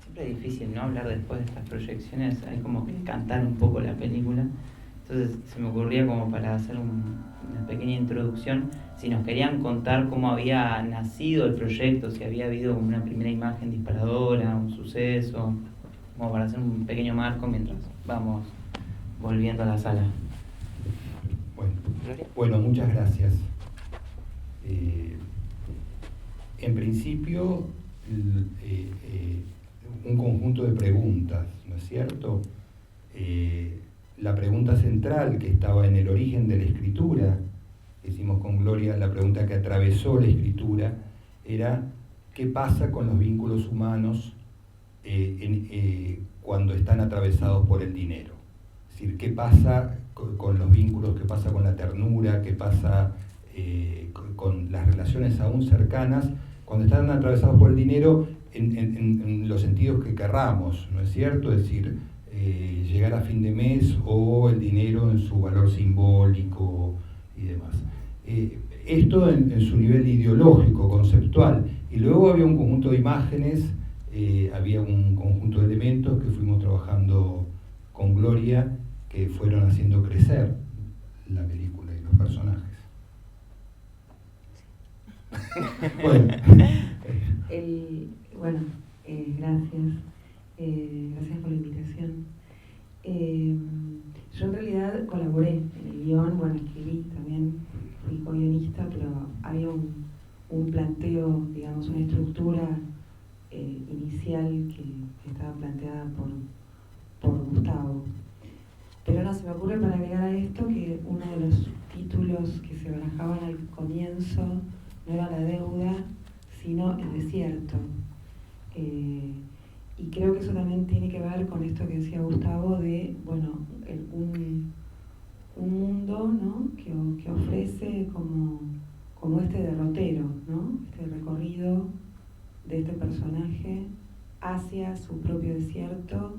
siempre es difícil, ¿no? Hablar después de estas proyecciones, hay como que cantar un poco la película. Entonces se me ocurría como para hacer una pequeña introducción, si nos querían contar cómo había nacido el proyecto, si había habido como una primera imagen disparadora, un suceso, como para hacer un pequeño marco mientras vamos volviendo a la sala. Bueno, muchas gracias. En principio, un conjunto de preguntas, ¿no es cierto? La pregunta central que estaba en el origen de la escritura, hicimos con Gloria, la pregunta que atravesó la escritura, era ¿qué pasa con los vínculos humanos cuando están atravesados por el dinero? Es decir, ¿qué pasa con los vínculos, qué pasa con la ternura, qué pasa con las relaciones aún cercanas cuando están atravesados por el dinero en los sentidos que querramos, ¿no es cierto? Es decir, llegar a fin de mes o el dinero en su valor simbólico y demás. Esto en su nivel ideológico, conceptual. Y luego había un conjunto de imágenes, había un conjunto de elementos que fuimos trabajando con Gloria, que fueron haciendo crecer la película y los personajes. Bueno. Gracias. Gracias por la invitación. Yo en realidad colaboré en el guión, escribí también, fui co-guionista, pero había un planteo, digamos, una estructura inicial que estaba planteada por Gustavo. Pero no, se me ocurre para agregar a esto que uno de los títulos que se barajaban al comienzo no era la deuda, sino el desierto. Y creo que eso también tiene que ver con esto que decía Gustavo de, un mundo, ¿no? que ofrece como este derrotero, ¿no? Este recorrido de este personaje hacia su propio desierto.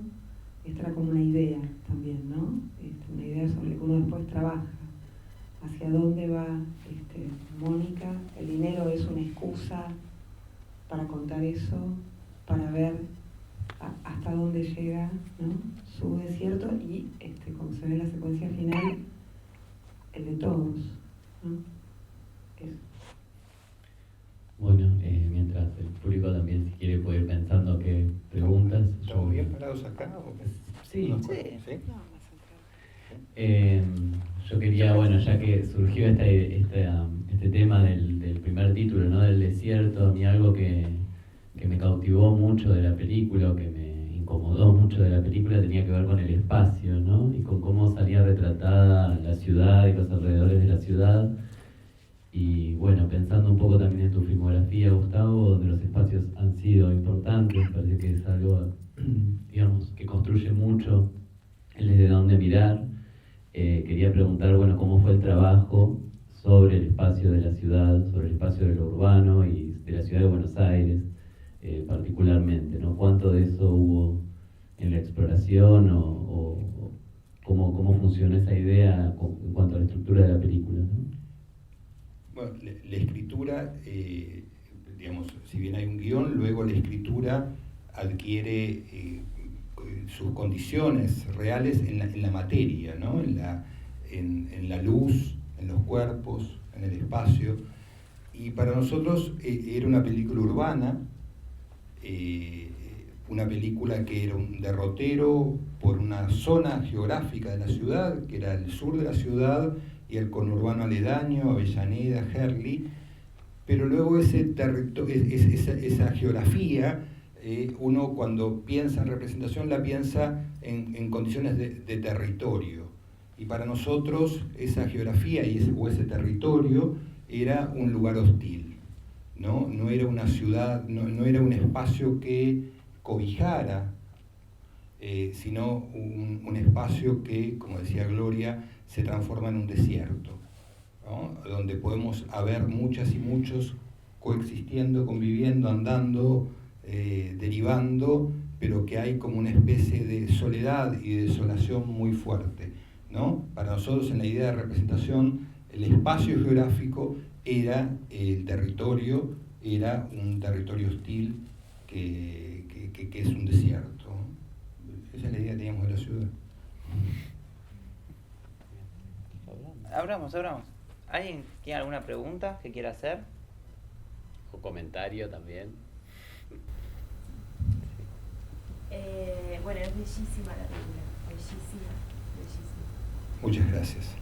Esta era como una idea también, ¿no? Una idea sobre la que uno después trabaja. ¿Hacia dónde va Mónica? El dinero es una excusa para contar eso, para ver hasta dónde llega, ¿no? Su desierto y, como se ve en la secuencia final, el de todos, ¿no? Eso. Bueno, mientras el público también, si quiere, puede ir pensando qué preguntas. ¿Estamos bien parados acá? ¿O qué? Sí. ¿Sí? Yo quería, ya que surgió este tema del primer título, ¿no? Del desierto, a mí algo que me cautivó mucho de la película, o que me incomodó mucho de la película, tenía que ver con el espacio, ¿no? Y con cómo salía retratada la ciudad y los alrededores de la ciudad. Y pensando un poco también en tu filmografía, Gustavo, donde los espacios han sido importantes, parece que es algo, digamos, que construye mucho el desde dónde mirar. Quería preguntar, cómo fue el trabajo sobre el espacio de la ciudad, sobre el espacio de lo urbano y de la ciudad de Buenos Aires, particularmente, ¿no? ¿Cuánto de eso hubo en la exploración o cómo funcionó esa idea en cuanto a la estructura de la película, ¿no? Bueno, la escritura, digamos, si bien hay un guión, luego la escritura adquiere sus condiciones reales en la materia, ¿no? en la luz, en los cuerpos, en el espacio. Y para nosotros era una película urbana, una película que era un derrotero por una zona geográfica de la ciudad, que era el sur de la ciudad y el conurbano aledaño, Avellaneda, Herli, pero luego esa geografía, uno cuando piensa en representación la piensa en condiciones de territorio, y para nosotros esa geografía o ese territorio era un lugar hostil, no era una ciudad, no era un espacio que cobijara, sino un espacio que, como decía Gloria, se transforma en un desierto, ¿no? Donde podemos haber muchas y muchos coexistiendo, conviviendo, andando, derivando, pero que hay como una especie de soledad y desolación muy fuerte, ¿no? Para nosotros, en la idea de representación, el espacio geográfico era el territorio, era un territorio hostil que es un desierto. Esa es la idea que teníamos de la ciudad. Abramos. ¿Alguien tiene alguna pregunta que quiera hacer? O comentario también. Bueno, es bellísima la película, bellísima. Muchas gracias.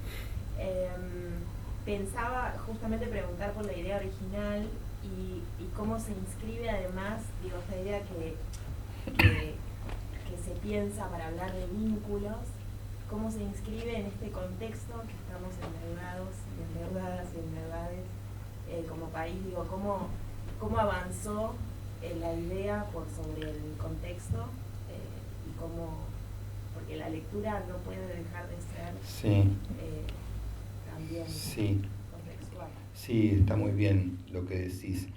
Pensaba justamente preguntar por la idea original y cómo se inscribe además, digo, esta idea que se piensa para hablar de vínculos, cómo se inscribe en este contexto que estamos endeudadas como país, digo, cómo avanzó la idea por sobre el contexto y cómo, porque la lectura no puede dejar de ser también contextual. Sí, está muy bien lo que decís.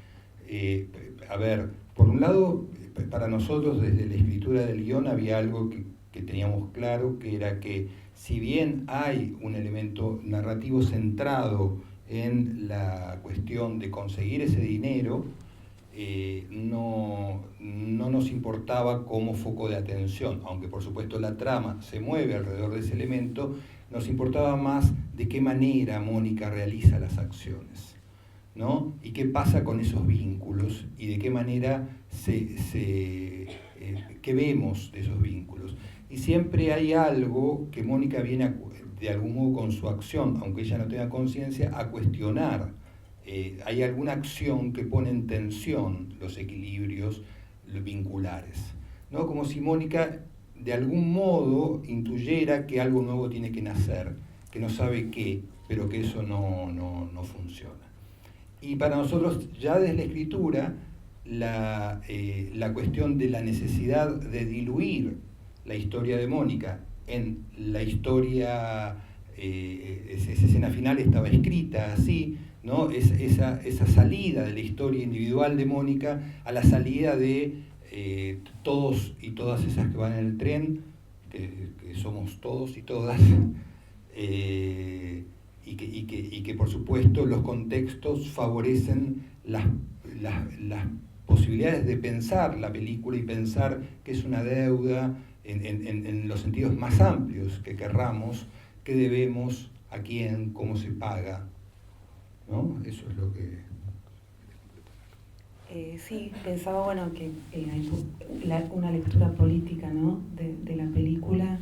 A ver, por un lado, para nosotros desde la escritura del guión había algo que teníamos claro, que era que si bien hay un elemento narrativo centrado en la cuestión de conseguir ese dinero, no nos importaba como foco de atención, aunque por supuesto la trama se mueve alrededor de ese elemento, nos importaba más de qué manera Mónica realiza las acciones, ¿no? Y qué pasa con esos vínculos y de qué manera qué vemos de esos vínculos. Y siempre hay algo que Mónica viene de algún modo con su acción, aunque ella no tenga conciencia, a cuestionar. Hay alguna acción que pone en tensión los equilibrios vinculares, ¿no? Como si Mónica de algún modo intuyera que algo nuevo tiene que nacer, que no sabe qué, pero que eso no funciona. Y para nosotros, ya desde la escritura, la cuestión de la necesidad de diluir la historia de Mónica en la historia, esa escena final estaba escrita así, ¿no? Esa salida de la historia individual de Mónica a la salida de todos y todas esas que van en el tren, que somos todos y todas, y que por supuesto los contextos favorecen las posibilidades de pensar la película y pensar que es una deuda en los sentidos más amplios que querramos, qué debemos, a quién, cómo se paga, ¿no? Eso es lo que... Sí, pensaba, bueno, que hay una lectura política, ¿no? de la película,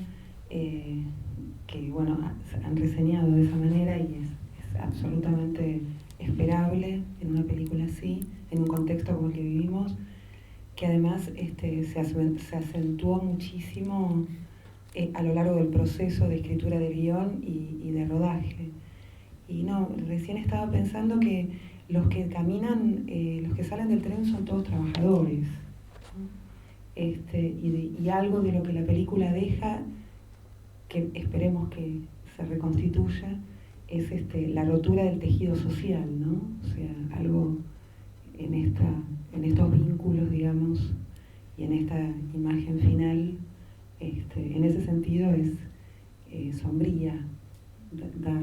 que, bueno, han reseñado de esa manera y es absolutamente esperable en una película así, en un contexto como el que vivimos, que además se acentuó muchísimo a lo largo del proceso de escritura del guión y de rodaje. Y no, recién estaba pensando que los que caminan, los que salen del tren son todos trabajadores, ¿no? Y algo de lo que la película deja, que esperemos que se reconstituya, es la rotura del tejido social, ¿no? O sea, algo en estos vínculos, digamos, y en esta imagen final, en ese sentido es sombría, da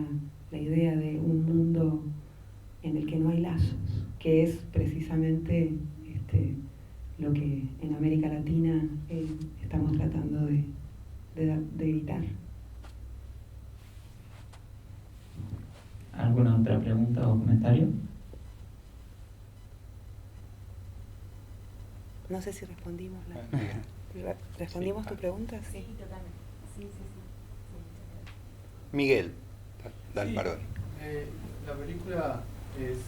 la idea de un mundo en el que no hay lazos, que es precisamente lo que en América Latina estamos tratando de evitar. ¿Alguna otra pregunta o comentario? No sé si respondimos ¿Respondimos tu pregunta? Sí, totalmente. Sí. Miguel Dalmarón. La película es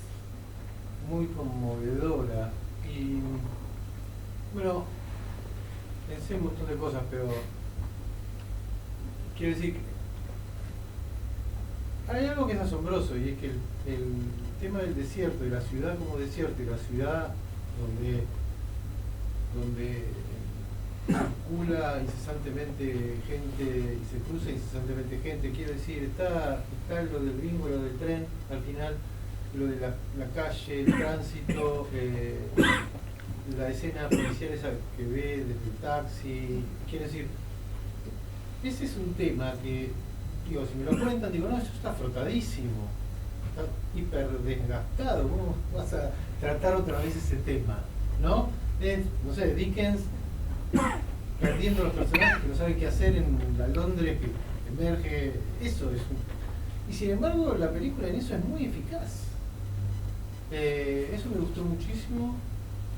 muy conmovedora y, bueno, pensé un montón de cosas, pero quiero decir que hay algo que es asombroso y es que el tema del desierto y la ciudad como desierto y la ciudad donde circula incesantemente gente y se cruza incesantemente gente, quiero decir, está lo del vínculo del tren, al final lo de la calle, el tránsito, la escena policial esa que ve desde el taxi, quiero decir, ese es un tema que, digo, si me lo cuentan, digo, no, eso está frotadísimo, está hiper desgastado, ¿cómo vas a tratar otra vez ese tema? ¿No? es, no sé, Dickens perdiendo los personajes que no saben qué hacer en la Londres que emerge. Eso es y sin embargo la película en eso es muy eficaz. Eso me gustó muchísimo.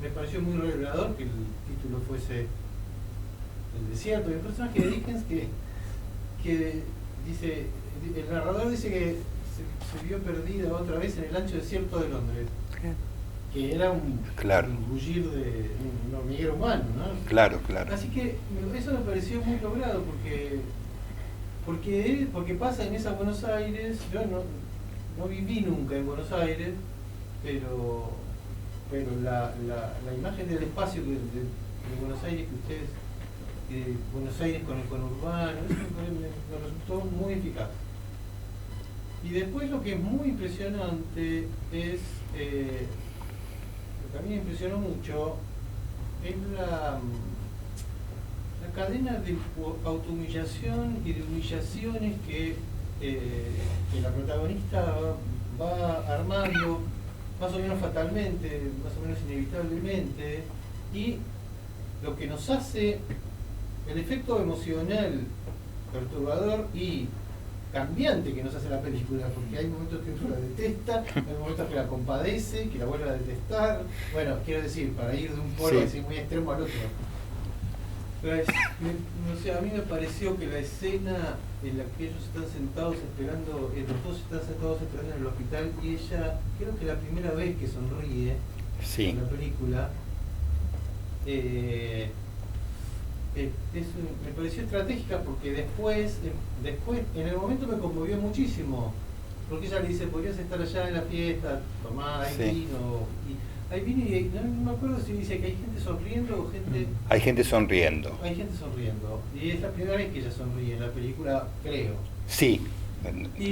Me pareció muy revelador que el título fuese El desierto. Y un personaje de Dickens que dice, el narrador dice que se vio perdida otra vez en el ancho desierto de Londres. Que era un bullir de un hormiguero humano, ¿no? Claro. Así que eso me pareció muy logrado porque pasa en esa Buenos Aires. Yo no viví nunca en Buenos Aires, pero la imagen del espacio de Buenos Aires que ustedes, Buenos Aires con el conurbano, eso me resultó muy eficaz. Y después lo que es muy impresionante es, lo que a mí me impresionó mucho, es la cadena de autohumillación y de humillaciones que la protagonista va armando más o menos fatalmente, más o menos inevitablemente, y lo que nos hace el efecto emocional perturbador y cambiante que nos hace la película, porque hay momentos que uno la detesta, hay momentos que la compadece, que la vuelve a detestar. Bueno, quiero decir, para ir de un polo así muy extremo al otro. No sé, a mí me pareció que la escena en la que ellos están sentados esperando, los dos están sentados esperando en el hospital, y ella, creo que la primera vez que sonríe en la película, me pareció estratégica, porque después en el momento me conmovió muchísimo, porque ella le dice, podrías estar allá en la fiesta, tomá, hay vino, hay vino y no me acuerdo si dice que hay gente sonriendo o gente... Hay gente sonriendo. Hay gente sonriendo, y es la primera vez que ella sonríe en la película, creo. Sí,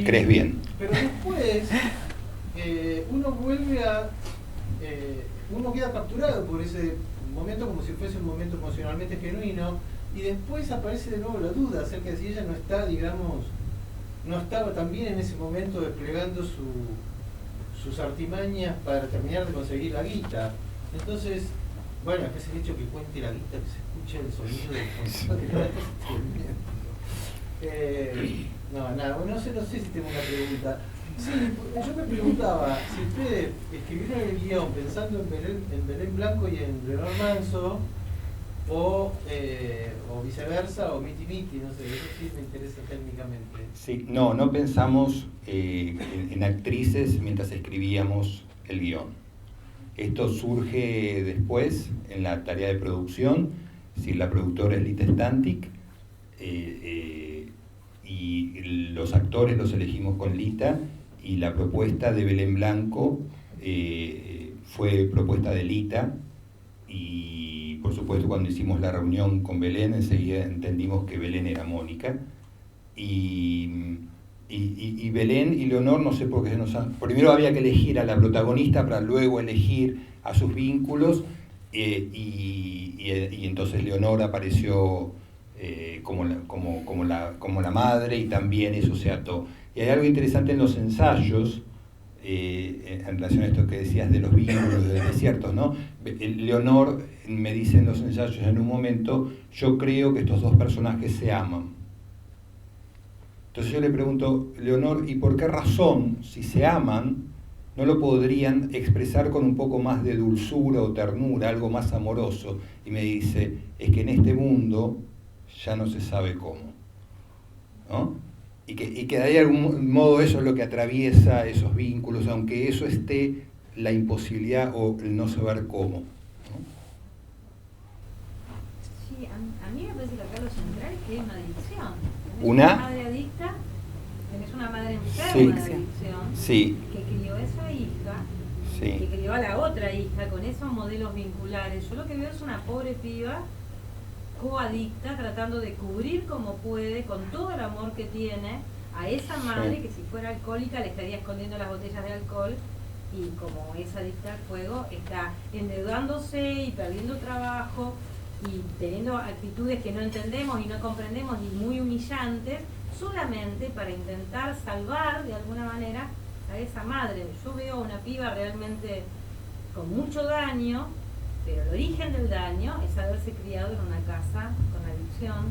crees bien. Pero después uno vuelve a... uno queda capturado por ese momento como si fuese un momento emocionalmente genuino, y después aparece de nuevo la duda acerca de si ella no está, digamos, no estaba también en ese momento desplegando sus artimañas para terminar de conseguir la guita. Entonces, bueno, después el hecho que cuente la guita, que se escuche el sonido del no sé si tengo una pregunta. Sí, yo me preguntaba si ustedes escribieron el guión pensando en Belén Blanco y en Leonor Manso, o viceversa, o miti, no sé, eso sí me interesa técnicamente. Sí, no pensamos en actrices mientras escribíamos el guión. Esto surge después en la tarea de producción. Si la productora es Lita Stantic, y los actores los elegimos con Lita, y la propuesta de Belén Blanco fue propuesta de Lita, y por supuesto cuando hicimos la reunión con Belén enseguida entendimos que Belén era Mónica, y Belén y Leonor, no sé por qué primero había que elegir a la protagonista para luego elegir a sus vínculos, y entonces Leonor apareció como la madre, y también eso se ató. Y hay algo interesante en los ensayos, en relación a esto que decías de los vínculos, de los desiertos, ¿no? Leonor me dice en los ensayos en un momento, yo creo que estos dos personajes se aman. Entonces yo le pregunto, Leonor, ¿y por qué razón, si se aman, no lo podrían expresar con un poco más de dulzura o ternura, algo más amoroso? Y me dice, es que en este mundo ya no se sabe cómo, ¿no? Y que de algún modo eso es lo que atraviesa esos vínculos, aunque eso esté la imposibilidad o el no saber cómo, ¿no? Sí, a mí me parece que acá lo central es que hay una adicción. Tenés una madre adicta, tenés una madre enferma de adicción, que crió a esa hija, que crió a la otra hija con esos modelos vinculares. Yo lo que veo es una pobre piba coadicta tratando de cubrir como puede, con todo el amor que tiene, a esa madre que si fuera alcohólica le estaría escondiendo las botellas de alcohol, y como es adicta al juego está endeudándose y perdiendo trabajo y teniendo actitudes que no entendemos y no comprendemos y muy humillantes, solamente para intentar salvar de alguna manera a esa madre. Yo veo una piba realmente con mucho daño, Pero el origen del daño es haberse criado en una casa con adicción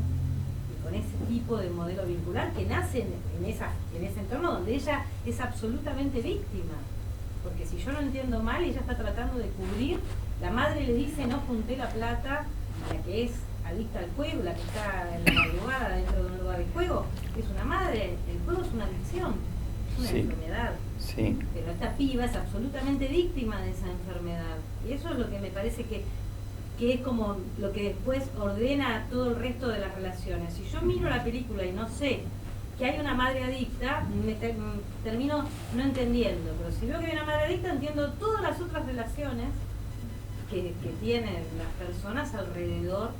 y con ese tipo de modelo vincular que nace en ese entorno donde ella es absolutamente víctima. Porque si yo no entiendo mal, ella está tratando de cubrir, la madre le dice no junté la plata, la que es adicta al juego, la que está en la madrugada dentro de un lugar de juego, es una madre, el juego es una adicción, es una enfermedad. Sí. Pero esta piba es absolutamente víctima de esa enfermedad. Y eso es lo que me parece que es como lo que después ordena todo el resto de las relaciones. Si yo miro la película y no sé que hay una madre adicta, termino no entendiendo. Pero si veo que hay una madre adicta, entiendo todas las otras relaciones que tienen las personas alrededor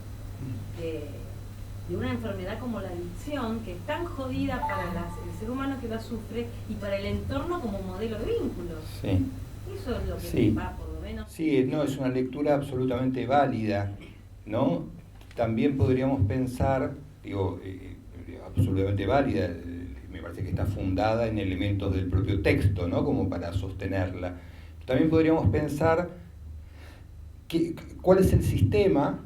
de una enfermedad como la adicción, que es tan jodida para el ser humano que la sufre y para el entorno como modelo de vínculos. Sí. Eso es lo que me va, por lo menos. Sí, no, es una lectura absolutamente válida, ¿no? También podríamos pensar, absolutamente válida, me parece que está fundada en elementos del propio texto, ¿no? Como para sostenerla. También podríamos pensar cuál es el sistema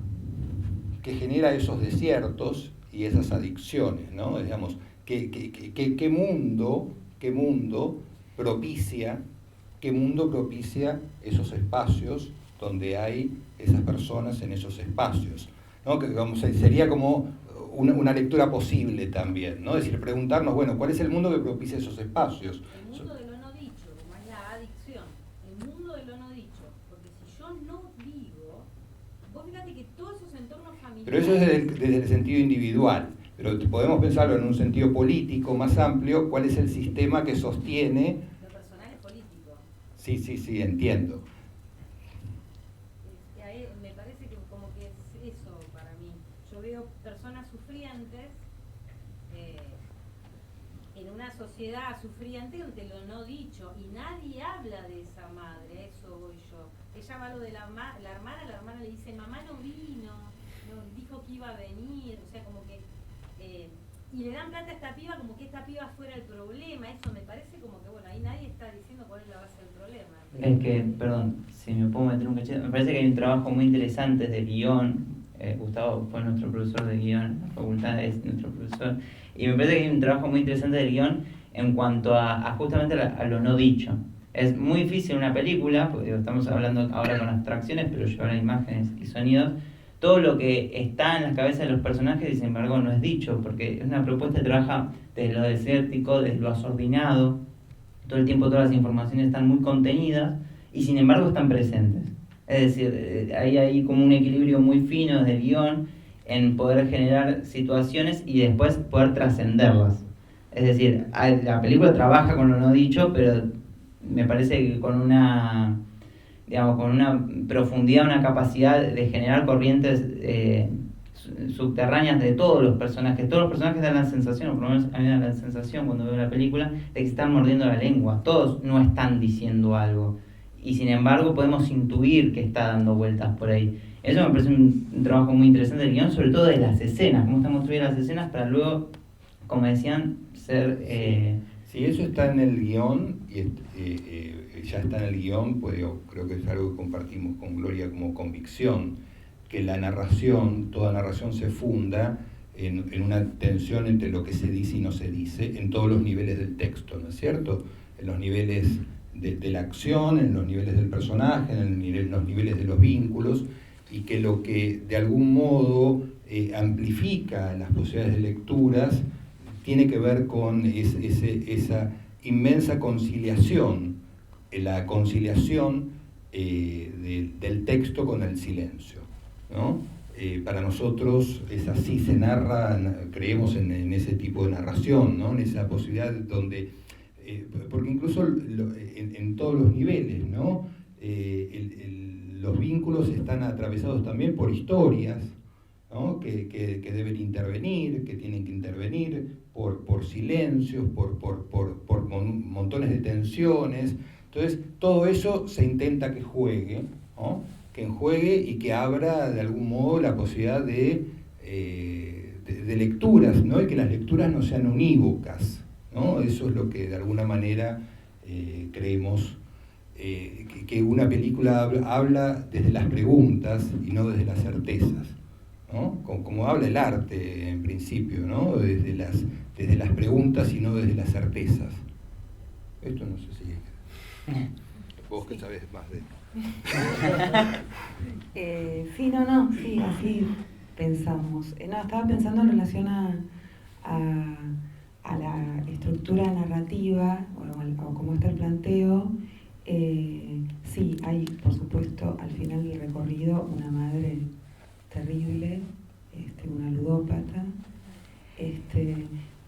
que genera esos desiertos y esas adicciones, ¿no? Digamos, ¿qué mundo propicia esos espacios donde hay esas personas en esos espacios, ¿no? Que sería como una lectura posible también, ¿no? Es decir, preguntarnos, bueno, ¿cuál es el mundo que propicia esos espacios? El mundo de lo no dicho, como es la adicción, el mundo de lo no dicho, porque si yo no digo, vos fíjate que todos esos entornos familiares... Pero eso es desde el sentido individual, pero podemos pensarlo en un sentido político más amplio, ¿cuál es el sistema que sostiene? Lo personal es político. Sí, entiendo. Me parece que como que es eso para mí. Yo veo personas sufrientes en una sociedad sufriente ante lo no dicho y nadie habla de esa madre, eso voy yo. Ella va a lo de la hermana le dice mamá no vino, dijo que iba a venir, o sea como que y le dan plata a esta piba como que esta piba fuera el problema. Eso me parece como que bueno, ahí nadie está diciendo cuál es la base del problema. Es que, perdón, si me puedo meter un cachete, me parece que hay un trabajo muy interesante de guión. Gustavo fue nuestro profesor de guión en la facultad, es nuestro profesor, y me parece que hay un trabajo muy interesante de guión en cuanto a justamente a lo no dicho. Es muy difícil una película, porque estamos hablando ahora con abstracciones, pero llevar a imágenes y sonidos, todo lo que está en las cabezas de los personajes y sin embargo no es dicho, porque es una propuesta que trabaja desde lo desértico, desde lo asordinado, todo el tiempo todas las informaciones están muy contenidas y sin embargo están presentes. Es decir, hay ahí como un equilibrio muy fino desde el guión en poder generar situaciones y después poder trascenderlas. Es decir, la película trabaja con lo no dicho, pero me parece que con una profundidad, una capacidad de generar corrientes subterráneas de todos los personajes. Todos los personajes dan la sensación, o por lo menos a mí me da la sensación cuando veo la película, de que se están mordiendo la lengua. Todos no están diciendo algo. Y sin embargo podemos intuir que está dando vueltas por ahí. Eso me parece un trabajo muy interesante del guión, sobre todo de las escenas, cómo están construidas las escenas para luego, como decían, ser... Sí, eso está en el guión, y ya está en el guión, pues yo creo que es algo que compartimos con Gloria como convicción, que la narración, toda narración se funda en una tensión entre lo que se dice y no se dice, en todos los niveles del texto, ¿no es cierto? En los niveles de la acción, en los niveles del personaje, en los niveles de los vínculos, y que lo que de algún modo amplifica las posibilidades de lecturas tiene que ver con esa inmensa conciliación, la conciliación del texto con el silencio, ¿no? Para nosotros es así, se narra, creemos en ese tipo de narración, ¿no? En esa posibilidad donde, porque incluso en todos los niveles, ¿no? Los vínculos están atravesados también por historias, ¿no? que deben intervenir, que tienen que intervenir por silencios, por montones de tensiones. Entonces, todo eso se intenta que juegue, ¿no? Que enjuegue y que abra de algún modo la posibilidad de lecturas, ¿no? Y que las lecturas no sean unívocas, ¿no? Eso es lo que de alguna manera creemos que una película habla desde las preguntas y no desde las certezas, ¿no? Como habla el arte en principio, ¿no? Desde las preguntas y no desde las certezas. Esto no sé si... Vos que sabés más de... Sí, sí, así pensamos. Estaba pensando en relación a la estructura narrativa, o cómo está el planteo. Sí, hay, por supuesto, al final del recorrido, una madre terrible, una ludópata,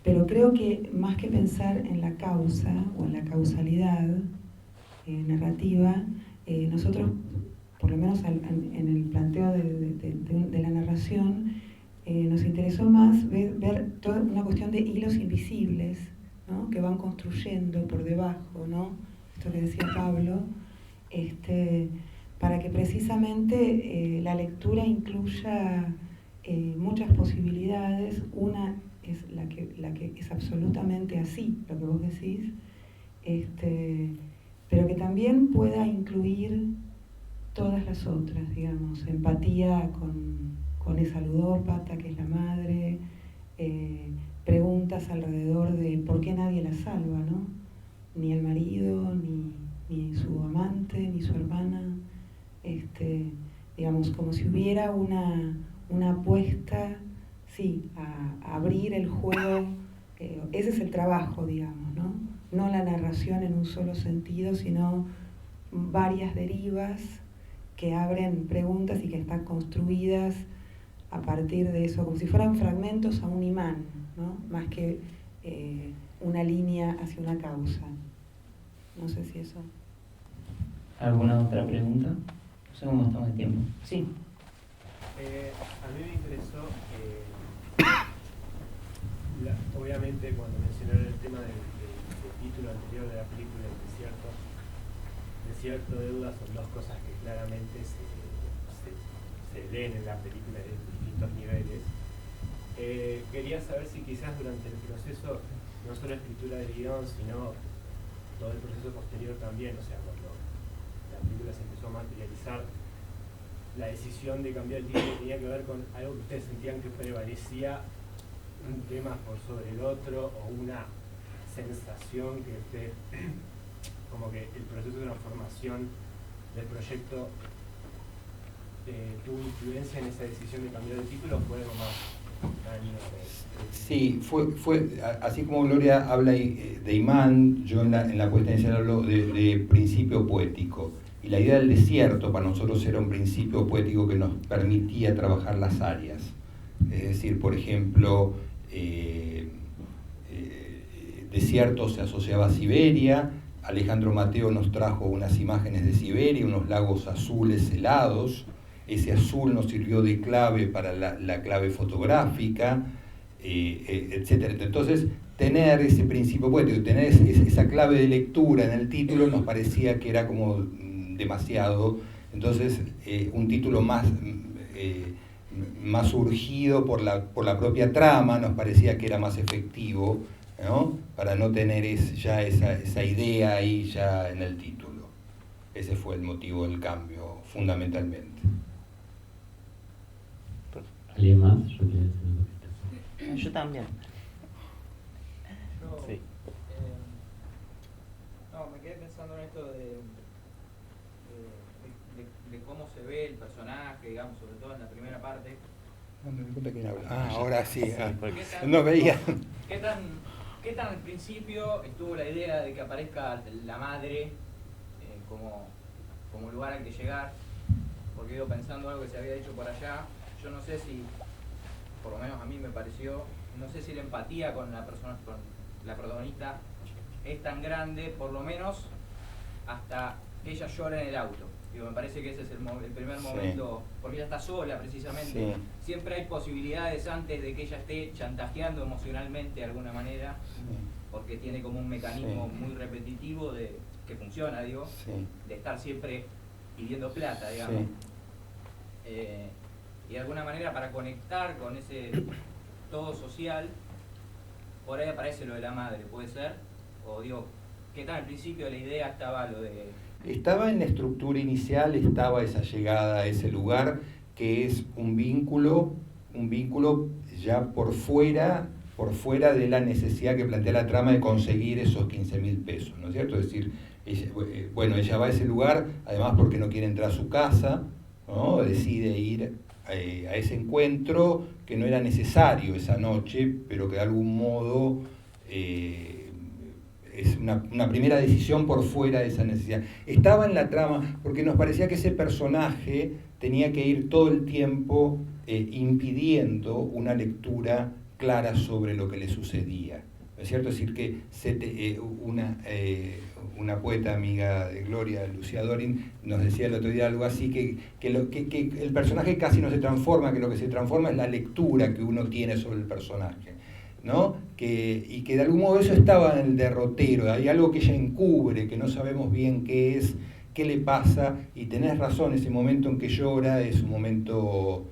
pero creo que más que pensar en la causa o en la causalidad narrativa, nosotros, por lo menos en el planteo de la narración, nos interesó más ver toda una cuestión de hilos invisibles, ¿no? Que van construyendo por debajo, ¿no? Esto que decía Pablo, para que precisamente la lectura incluya muchas posibilidades. Una es la que es absolutamente así, lo que vos decís, pero que también pueda incluir todas las otras, digamos, empatía con esa ludópata que es la madre, preguntas alrededor de por qué nadie la salva, ¿no? Ni el marido, ni su amante, ni su hermana, digamos, como si hubiera una apuesta, sí, a abrir el juego. Ese es el trabajo, digamos, ¿no? No la narración en un solo sentido, sino varias derivas que abren preguntas y que están construidas a partir de eso, como si fueran fragmentos a un imán, ¿no? Más que una línea hacia una causa. No sé si eso... ¿Alguna otra pregunta? No sé cómo estamos de tiempo. Sí. A mí me interesó, obviamente cuando mencionaron el tema del título anterior de la película, el desierto de dudas, son dos cosas que claramente se leen en la película de distintos niveles. Quería saber si quizás durante el proceso, no solo escritura del guión, sino todo el proceso posterior también, o sea, cuando la película se empezó a materializar, la decisión de cambiar el título tenía que ver con algo que ustedes sentían que prevalecía un tema por sobre el otro, o una sensación que ustedes, como que el proceso de transformación del proyecto tuvo influencia en esa decisión de cambiar el título, o fue algo más daño. Sí, fue así como Gloria habla de imán, yo en la puesta en escena hablo de principio poético. Y la idea del desierto para nosotros era un principio poético que nos permitía trabajar las áreas. Es decir, por ejemplo, desierto se asociaba a Siberia. Alejandro Mateo nos trajo unas imágenes de Siberia, unos lagos azules helados. Ese azul nos sirvió de clave para la clave fotográfica, etc. Entonces, tener ese principio poético, tener esa clave de lectura en el título nos parecía que era como demasiado. Entonces, un título más urgido por la propia trama nos parecía que era más efectivo, ¿no? Para no tener ya esa idea ahí ya en el título. Ese fue el motivo del cambio, fundamentalmente. ¿Alguien más? Yo quería decir una cosita. Yo también. Sí. Me quedé pensando en esto de cómo se ve el personaje, digamos, sobre todo en la primera parte. No me importa quién habla. Ahora sí. No veía. ¿Qué tan al principio estuvo la idea de que aparezca la madre como lugar al que llegar? Porque iba pensando algo que se había dicho por allá. Yo no sé si, por lo menos a mí me pareció, no sé si la empatía con la persona, con la protagonista es tan grande, por lo menos hasta que ella llora en el auto. Digo, me parece que ese es el primer momento, porque ella está sola precisamente. Sí. Siempre hay posibilidades antes de que ella esté chantajeando emocionalmente de alguna manera, porque tiene como un mecanismo muy repetitivo que funciona, digo, de estar siempre pidiendo plata, digamos. Y de alguna manera para conectar con ese todo social, por ahí aparece lo de la madre, ¿puede ser? O digo, ¿qué tal al principio de la idea estaba lo de Estaba en la estructura inicial, estaba esa llegada a ese lugar, que es un vínculo ya por fuera de la necesidad que plantea la trama de conseguir esos 15.000 pesos, ¿no es cierto? Es decir, ella va a ese lugar, además porque no quiere entrar a su casa, ¿no? Decide ir a ese encuentro que no era necesario esa noche, pero que de algún modo es una primera decisión por fuera de esa necesidad. Estaba en la trama porque nos parecía que ese personaje tenía que ir todo el tiempo impidiendo una lectura clara sobre lo que le sucedía. ¿No es cierto? Es decir, que una poeta amiga de Gloria, Lucía Dorin, nos decía el otro día algo así, que el personaje casi no se transforma, que lo que se transforma es la lectura que uno tiene sobre el personaje, ¿no? Y que de algún modo eso estaba en el derrotero, hay algo que ella encubre, que no sabemos bien qué es, qué le pasa, y tenés razón, ese momento en que llora es un momento,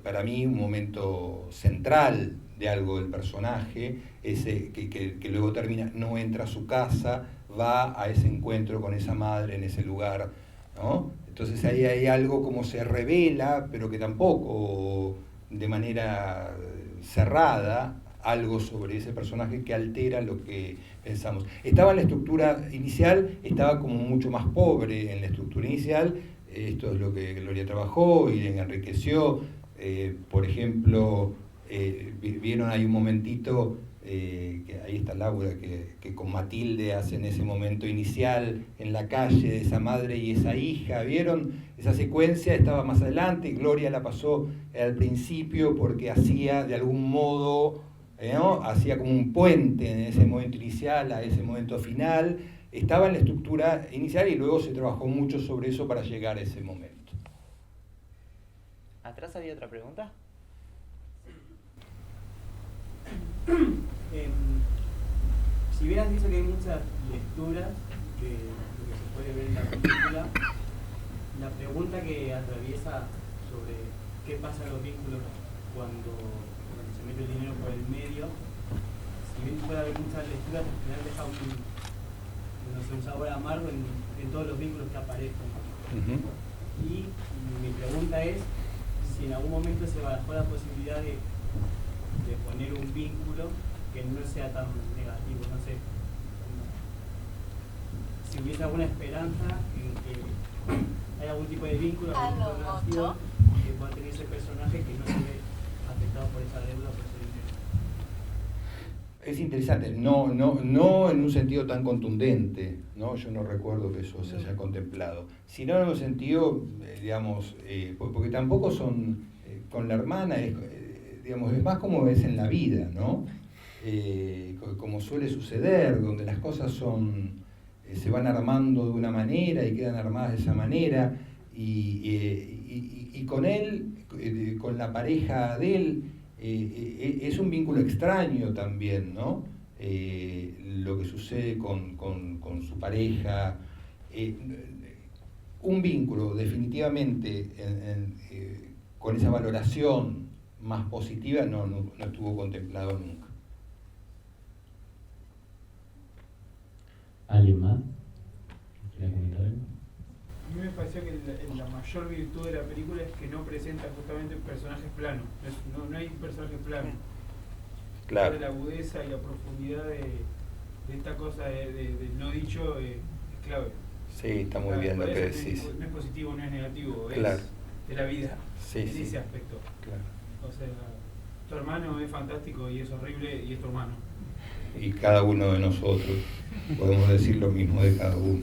para mí, un momento central de algo del personaje, ese que luego termina, no entra a su casa, va a ese encuentro con esa madre en ese lugar, ¿no? Entonces ahí hay algo como se revela, pero que tampoco de manera cerrada, algo sobre ese personaje que altera lo que pensamos. Estaba en la estructura inicial, estaba como mucho más pobre en la estructura inicial, esto es lo que Gloria trabajó y enriqueció. Por ejemplo, vieron ahí un momentito, que ahí está Laura, que con Matilde hacen ese momento inicial en la calle de esa madre y esa hija, ¿vieron? Esa secuencia estaba más adelante, Gloria la pasó al principio porque hacía de algún modo, ¿no? Hacía como un puente en ese momento inicial a ese momento final. Estaba en la estructura inicial y luego se trabajó mucho sobre eso para llegar a ese momento. ¿Atrás había otra pregunta? Si bien has dicho que hay muchas lecturas de lo que se puede ver en la película, la pregunta que atraviesa sobre qué pasa en los vínculos cuando se mete el dinero por el medio, si bien puede haber muchas lecturas, al final deja un sabor amargo en todos los vínculos que aparecen. Y mi pregunta es si en algún momento se barajó la posibilidad de poner un vínculo que no sea tan negativo, no sé, si hubiese alguna esperanza en que haya algún tipo de vínculo, alguna relación que pueda tener ese personaje que no se ve afectado por esa deuda, por ese dinero. Es interesante, no en un sentido tan contundente, ¿no? Yo no recuerdo que eso se haya contemplado, sino en un sentido, digamos, porque tampoco son, con la hermana, digamos, es más como es en la vida, ¿no? Como suele suceder, donde las cosas se van armando de una manera y quedan armadas de esa manera, y con él, con la pareja de él, es un vínculo extraño también, ¿no? Lo que sucede con su pareja, un vínculo definitivamente con esa valoración más positiva no estuvo contemplado nunca. ¿Alguien más? ¿Quieres comentar algo? A mí me pareció que la mayor virtud de la película es que no presenta justamente personajes planos, no hay personajes planos. Claro. La agudeza y la profundidad de esta cosa de no dicho es clave. Sí, está muy bien lo que decís. No es positivo, no es negativo, claro. Es de la vida, sí, en sí. ese aspecto. Claro. O sea, tu hermano es fantástico y es horrible y es tu hermano. Y cada uno de nosotros podemos decir lo mismo de cada uno.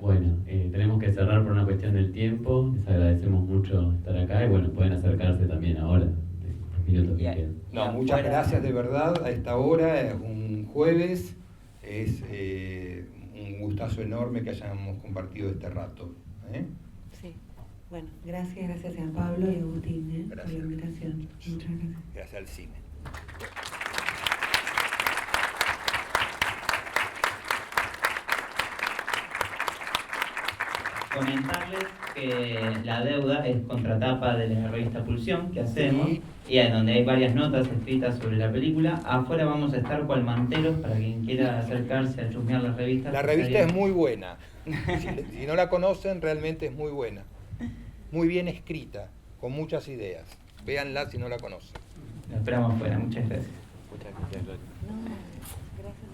Bueno, tenemos que cerrar por una cuestión del tiempo. Les agradecemos mucho estar acá y bueno, pueden acercarse también ahora, los minutos que quedan. No, muchas gracias de verdad a esta hora, es un jueves, es un gustazo enorme que hayamos compartido este rato. Sí, bueno, gracias a Pablo y a Agustín por la invitación. Muchas gracias. Gracias al cine. comentarles que La Deuda es contratapa de la revista Pulsión que hacemos, y en donde hay varias notas escritas sobre la película. Afuera vamos a estar cual manteros para quien quiera acercarse a chusmear la revista. La revista es muy buena. Si no la conocen, realmente es muy buena. Muy bien escrita, con muchas ideas. Véanla si no la conocen. La esperamos afuera. Muchas gracias. Muchas gracias, Gloria. No, gracias.